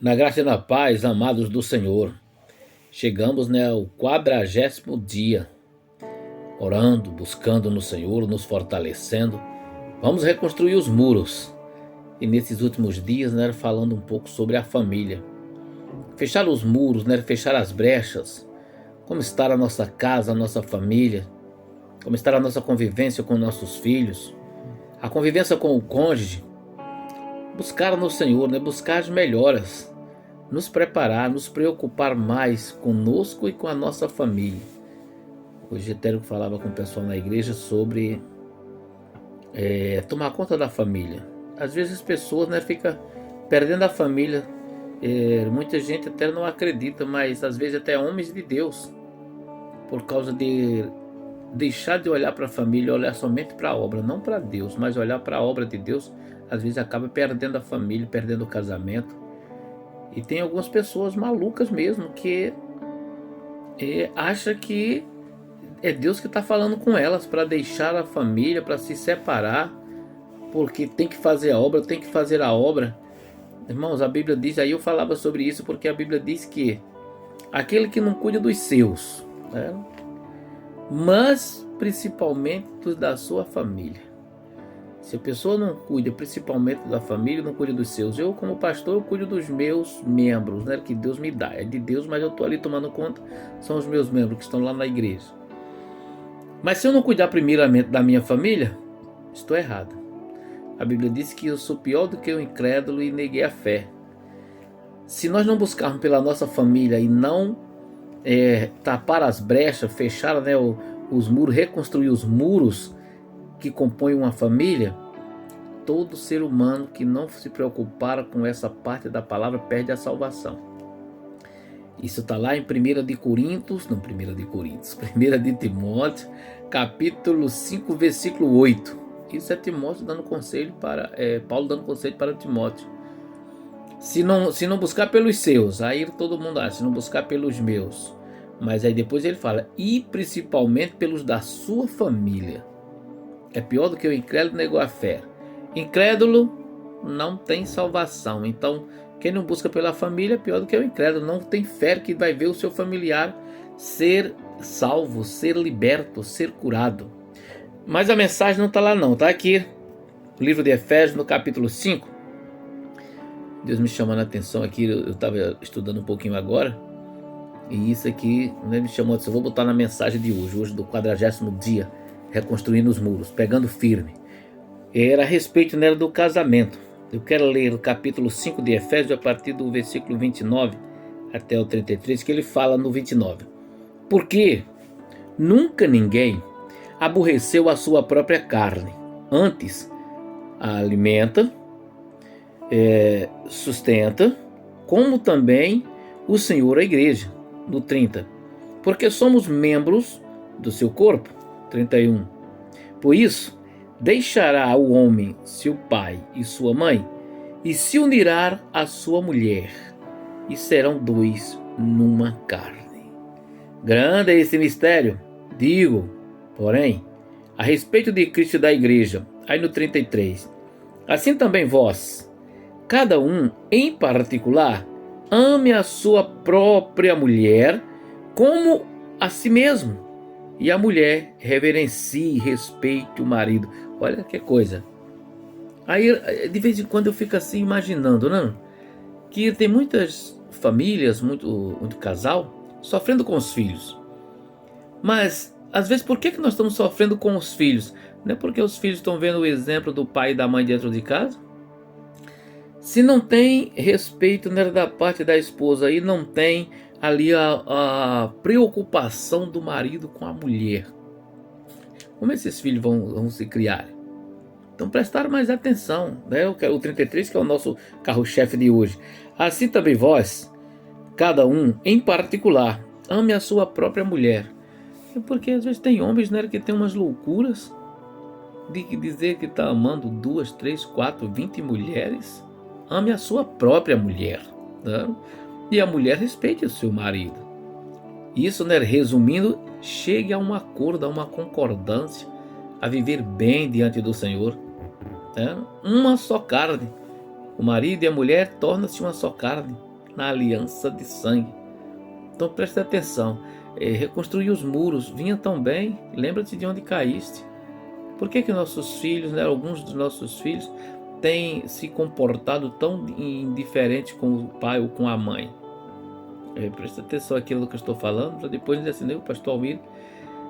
Na graça e na paz, amados do Senhor, chegamos, ao 40º dia, orando, buscando no Senhor, nos fortalecendo. Vamos reconstruir os muros. E nesses últimos dias, falando um pouco sobre a família. Fechar os muros, fechar as brechas. Como está a nossa casa, a nossa família. Como está a nossa convivência com nossos filhos. A convivência com o cônjuge. Buscar no Senhor, buscar as melhoras. Nos preparar, nos preocupar mais conosco e com a nossa família. Hoje Etério falava com o pessoal na igreja sobre tomar conta da família. Às vezes as pessoas ficam perdendo a família. Muita gente até não acredita, mas às vezes até homens de Deus, por causa de deixar de olhar para a família, olhar somente para a obra, não para Deus, mas olhar para a obra de Deus, às vezes acaba perdendo a família, perdendo o casamento. E tem algumas pessoas malucas mesmo que acham que é Deus que está falando com elas para deixar a família, para se separar, porque tem que fazer a obra, tem que fazer a obra. Irmãos, a Bíblia diz, aí eu falava sobre isso porque a Bíblia diz que aquele que não cuida dos seus, mas principalmente dos da sua família. Se a pessoa não cuida principalmente da família, não cuida dos seus. Eu, como pastor, eu cuido dos meus membros, que Deus me dá. É de Deus, mas eu estou ali tomando conta. São os meus membros que estão lá na igreja. Mas se eu não cuidar primeiramente da minha família, estou errado. A Bíblia diz que eu sou pior do que o incrédulo e neguei a fé. Se nós não buscarmos pela nossa família e não tapar as brechas, fechar os muros, reconstruir os muros que compõem uma família, todo ser humano que não se preocupar com essa parte da palavra perde a salvação. Isso está lá em 1 de Timóteo, capítulo 5, versículo 8. Isso é Timóteo dando conselho Paulo dando conselho para Timóteo. Se não buscar pelos seus, aí todo mundo acha, se não buscar pelos meus. Mas aí depois ele fala, e principalmente pelos da sua família. É pior do que o incrédulo negou a fé. Incrédulo não tem salvação. Então, quem não busca pela família é pior do que o incrédulo. Não tem fé que vai ver o seu familiar ser salvo, ser liberto, ser curado. Mas a mensagem não está lá não. Está aqui, o livro de Efésios, no capítulo 5. Deus me chamando a atenção aqui. Eu estava estudando um pouquinho agora. E isso aqui me chamou a atenção. Vou botar na mensagem de hoje do 40º dia. Reconstruindo os muros, pegando firme. Era a respeito do casamento. Eu quero ler o capítulo 5 de Efésios, a partir do versículo 29 até o 33, que ele fala no 29. Porque nunca ninguém aborreceu a sua própria carne. Antes, a alimenta, sustenta, como também o Senhor a igreja. No 30. Porque somos membros do seu corpo. 31. Por isso, deixará o homem seu pai e sua mãe, e se unirá à sua mulher, e serão dois numa carne. Grande é esse mistério, digo, porém, a respeito de Cristo e da igreja. Aí no 33. Assim também vós, cada um em particular, ame a sua própria mulher como a si mesmo. E a mulher reverencie e respeite o marido. Olha que coisa. Aí, de vez em quando, eu fico assim imaginando, que tem muitas famílias, muito casal, sofrendo com os filhos. Mas, às vezes, por que nós estamos sofrendo com os filhos? Não é porque os filhos estão vendo o exemplo do pai e da mãe dentro de casa? Se não tem respeito da parte da esposa e não tem ali a preocupação do marido com a mulher, como esses filhos vão se criar? Então prestar mais atenção, o 33, que é o nosso carro-chefe de hoje. Assim também vós, cada um em particular, ame a sua própria mulher. Porque às vezes tem homens que tem umas loucuras de dizer que está amando 2, 3, 4, 20 mulheres. Ame a sua própria mulher. E a mulher respeite o seu marido. Isso, resumindo, chegue a um acordo, a uma concordância, a viver bem diante do Senhor. Uma só carne. O marido e a mulher tornam-se uma só carne. na aliança de sangue. Então preste atenção. Reconstruir os muros vinha tão bem. Lembra-te de onde caíste. Por que nossos filhos, né, alguns dos nossos filhos, têm se comportado tão indiferente com o pai ou com a mãe? Preste atenção àquilo que eu estou falando, para depois dizer assim, o pastor Almir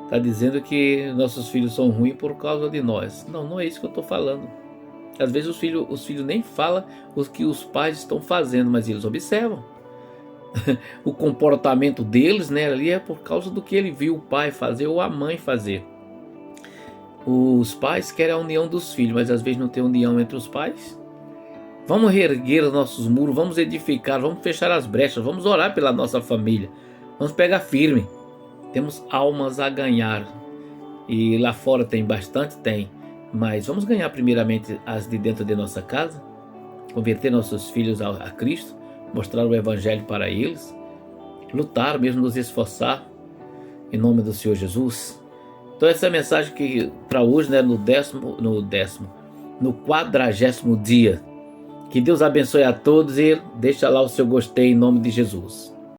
está dizendo que nossos filhos são ruins por causa de nós. Não, não é isso que eu estou falando. Às vezes os filhos nem falam o que os pais estão fazendo, mas eles observam. O comportamento deles, né, ali é por causa do que ele viu o pai fazer ou a mãe fazer. Os pais querem a união dos filhos, mas às vezes não tem união entre os pais. Vamos reerguer os nossos muros, vamos edificar, vamos fechar as brechas, vamos orar pela nossa família. Vamos pegar firme. Temos almas a ganhar. E lá fora tem bastante? Tem. Mas vamos ganhar primeiramente as de dentro de nossa casa. Converter nossos filhos a Cristo. Mostrar o Evangelho para eles. Lutar, mesmo nos esforçar. Em nome do Senhor Jesus. Então essa é a mensagem que para hoje, né, no 40º dia. Que Deus abençoe a todos e deixa lá o seu gostei em nome de Jesus.